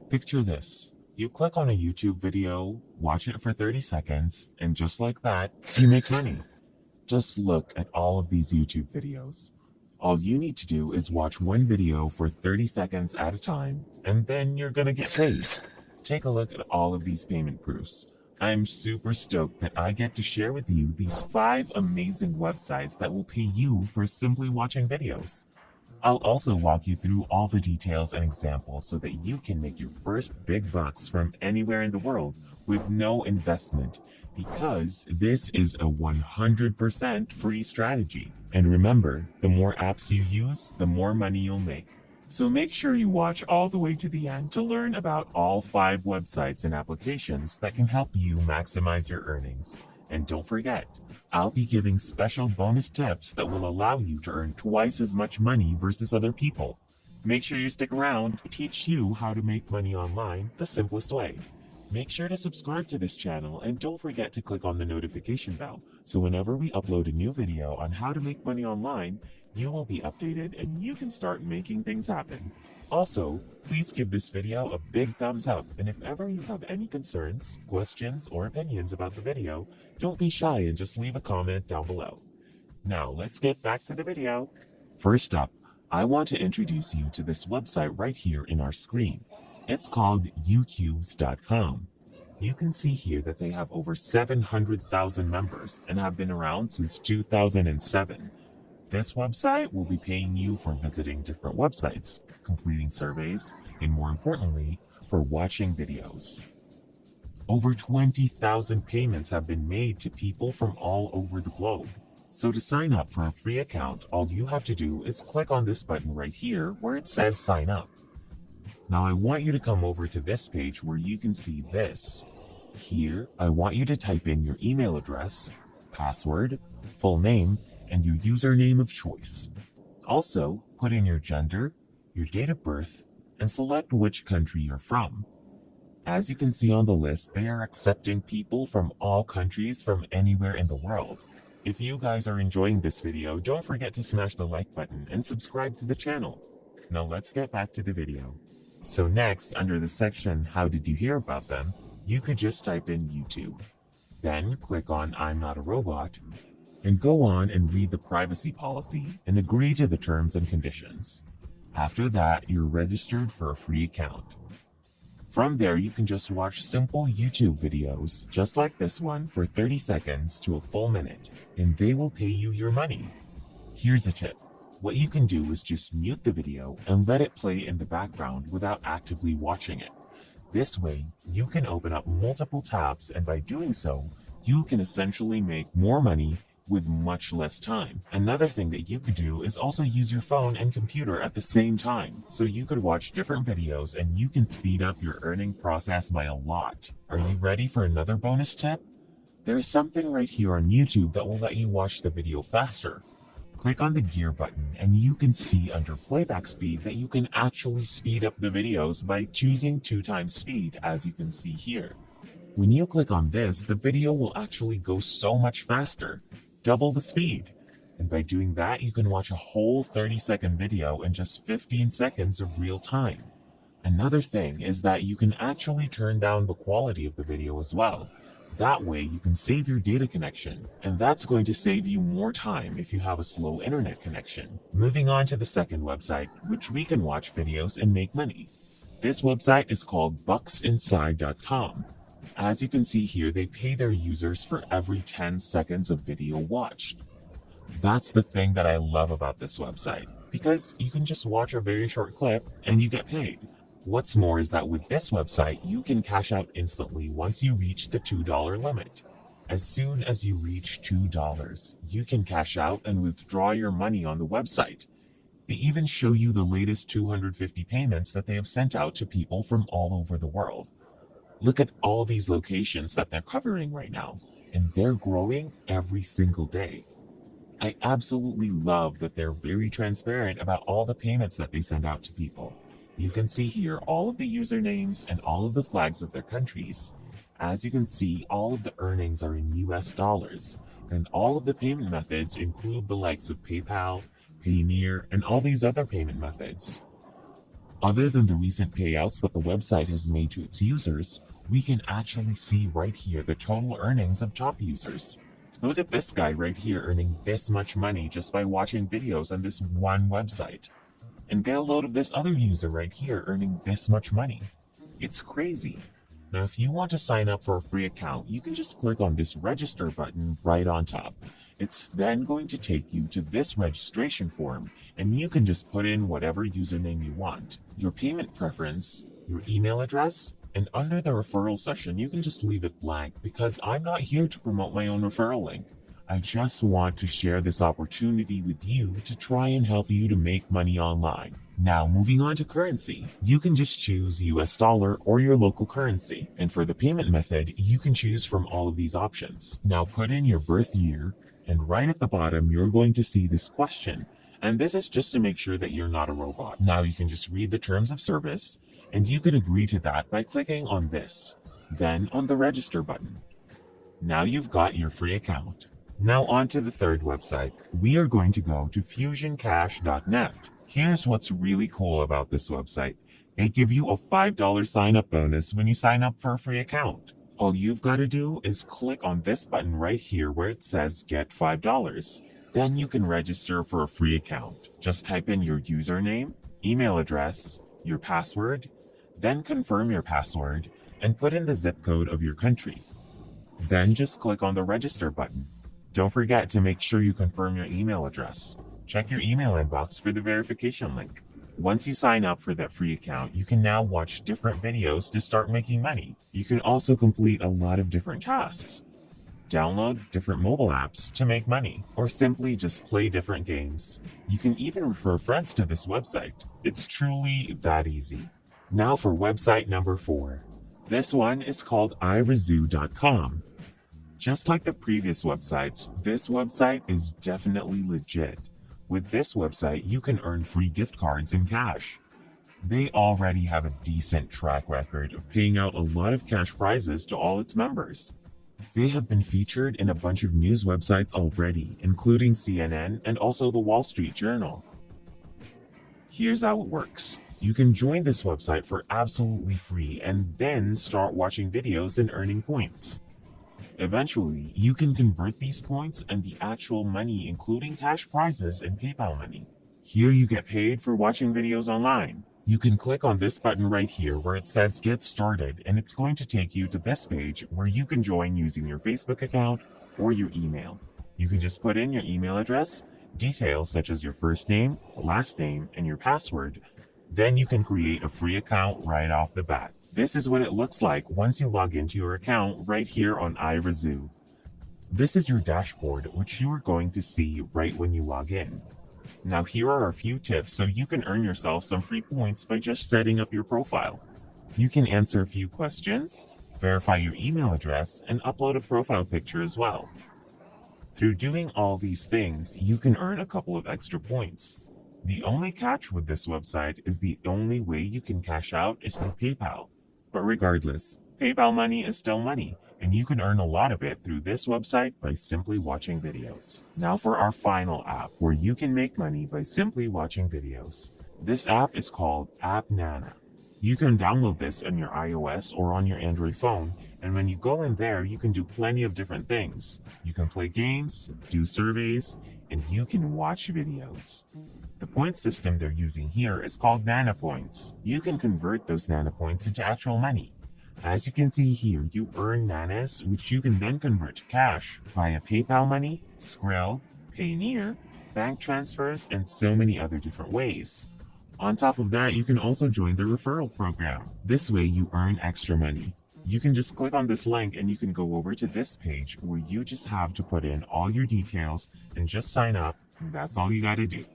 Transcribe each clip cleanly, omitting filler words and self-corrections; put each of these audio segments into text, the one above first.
Picture this. You click on a YouTube video, watch it for 30 seconds, and just like that, you make money. Just look at all of these YouTube videos. All you need to do is watch one video for 30 seconds at a time, and then you're gonna get paid. Take a look at all of these payment proofs. I'm super stoked that I get to share with you these 5 amazing websites that will pay you for simply watching videos. I'll also walk you through all the details and examples so that you can make your first big bucks from anywhere in the world with no investment, because this is a 100% free strategy. And remember, the more apps you use, the more money you'll make. So make sure you watch all the way to the end to learn about all 5 websites and applications that can help you maximize your earnings. And don't forget, I'll be giving special bonus tips that will allow you to earn twice as much money versus other people. Make sure you stick around to teach you how to make money online the simplest way. Make sure to subscribe to this channel and don't forget to click on the notification bell so whenever we upload a new video on how to make money online, you will be updated and you can start making things happen. Also, please give this video a big thumbs up, and if ever you have any concerns, questions, or opinions about the video, don't be shy and just leave a comment down below. Now let's get back to the video. First up, I want to introduce you to this website right here in our screen. It's called ucubes.com. You can see here that they have over 700,000 members and have been around since 2007. This website will be paying you for visiting different websites, completing surveys, and more importantly, for watching videos. Over 20,000 payments have been made to people from all over the globe. So to sign up for a free account, all you have to do is click on this button right here where it says sign up. Now I want you to come over to this page where you can see this. Here, I want you to type in your email address, password, full name, and your username of choice. Also, put in your gender, your date of birth, and select which country you're from. As you can see on the list, they are accepting people from all countries from anywhere in the world. If you guys are enjoying this video, don't forget to smash the like button and subscribe to the channel. Now let's get back to the video. So next, under the section, how did you hear about them, you could just type in YouTube. Then click on I'm not a robot, and go on and read the privacy policy and agree to the terms and conditions. After that, you're registered for a free account. From there, you can just watch simple YouTube videos, just like this one, for 30 seconds to a full minute, and they will pay you your money. Here's a tip. What you can do is just mute the video and let it play in the background without actively watching it. This way, you can open up multiple tabs, and by doing so, you can essentially make more money with much less time. Another thing that you could do is also use your phone and computer at the same time, so you could watch different videos and you can speed up your earning process by a lot. Are you ready for another bonus tip? There is something right here on YouTube that will let you watch the video faster. Click on the gear button and you can see under playback speed that you can actually speed up the videos by choosing 2 times speed, as you can see here. When you click on this, the video will actually go so much faster. Double the speed. And by doing that, you can watch a whole 30-second video in just 15 seconds of real time. Another thing is that you can actually turn down the quality of the video as well. That way you can save your data connection, and that's going to save you more time if you have a slow internet connection. Moving on to the second website, which we can watch videos and make money. This website is called bucksinside.com. As you can see here, they pay their users for every 10 seconds of video watched. That's the thing that I love about this website, because you can just watch a very short clip and you get paid. What's more is that with this website, you can cash out instantly once you reach the $2 limit. As soon as you reach $2, you can cash out and withdraw your money on the website. They even show you the latest 250 payments that they have sent out to people from all over the world. Look at all these locations that they're covering right now, and they're growing every single day. I absolutely love that they're very transparent about all the payments that they send out to people. You can see here all of the usernames and all of the flags of their countries. As you can see, all of the earnings are in US dollars, and all of the payment methods include the likes of PayPal, Payoneer, and all these other payment methods. Other than the recent payouts that the website has made to its users, we can actually see right here the total earnings of top users. Look at this guy right here earning this much money just by watching videos on this one website. And get a load of this other user right here earning this much money. It's crazy. Now, if you want to sign up for a free account, you can just click on this register button right on top. It's then going to take you to this registration form, and you can just put in whatever username you want, your payment preference, your email address, and under the referral section, you can just leave it blank because I'm not here to promote my own referral link. I just want to share this opportunity with you to try and help you to make money online. Now, moving on to currency, you can just choose US dollar or your local currency. And for the payment method, you can choose from all of these options. Now put in your birth year, and right at the bottom, you're going to see this question. And this is just to make sure that you're not a robot. Now you can just read the terms of service, and you can agree to that by clicking on this, then on the register button. Now you've got your free account. Now on to the third website. We are going to go to fusioncash.net. Here's what's really cool about this website. They give you a $5 sign-up bonus when you sign up for a free account. All you've got to do is click on this button right here where it says Get $5. Then you can register for a free account. Just type in your username, email address, your password, then confirm your password, and put in the zip code of your country. Then just click on the register button. Don't forget to make sure you confirm your email address. Check your email inbox for the verification link. Once you sign up for that free account, you can now watch different videos to start making money. You can also complete a lot of different tasks. Download different mobile apps to make money, or simply just play different games. You can even refer friends to this website. It's truly that easy. Now for website number 4. This one is called iRazoo.com. Just like the previous websites, this website is definitely legit. With this website, you can earn free gift cards and cash. They already have a decent track record of paying out a lot of cash prizes to all its members. They have been featured in a bunch of news websites already, including CNN and also the Wall Street Journal. Here's how it works. You can join this website for absolutely free and then start watching videos and earning points. Eventually, you can convert these points and the actual money, including cash prizes and PayPal money. Here you get paid for watching videos online. You can click on this button right here where it says Get Started, and it's going to take you to this page where you can join using your Facebook account or your email. You can just put in your email address, details such as your first name, last name, and your password. Then you can create a free account right off the bat. This is what it looks like once you log into your account right here on iRazoo. This is your dashboard, which you are going to see right when you log in. Now here are a few tips so you can earn yourself some free points by just setting up your profile. You can answer a few questions, verify your email address, and upload a profile picture as well. Through doing all these things, you can earn a couple of extra points. The only catch with this website is the only way you can cash out is through PayPal. But regardless, PayPal money is still money, and you can earn a lot of it through this website by simply watching videos. Now for our final app, where you can make money by simply watching videos. This app is called AppNana. You can download this on your iOS or on your Android phone, and when you go in there, you can do plenty of different things. You can play games, do surveys, and you can watch videos. The point system they're using here is called Nana Points. You can convert those Nana Points into actual money. As you can see here, you earn Nanas, which you can then convert to cash via PayPal money, Skrill, Payoneer, bank transfers, and so many other different ways. On top of that, you can also join the referral program. This way you earn extra money. You can just click on this link and you can go over to this page where you just have to put in all your details and just sign up, and that's all you gotta do.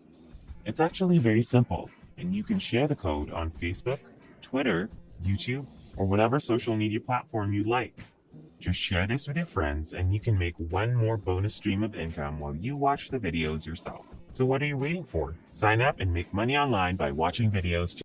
It's actually very simple, and you can share the code on Facebook, Twitter, YouTube, or whatever social media platform you like. Just share this with your friends and you can make one more bonus stream of income while you watch the videos yourself. So what are you waiting for? Sign up and make money online by watching videos.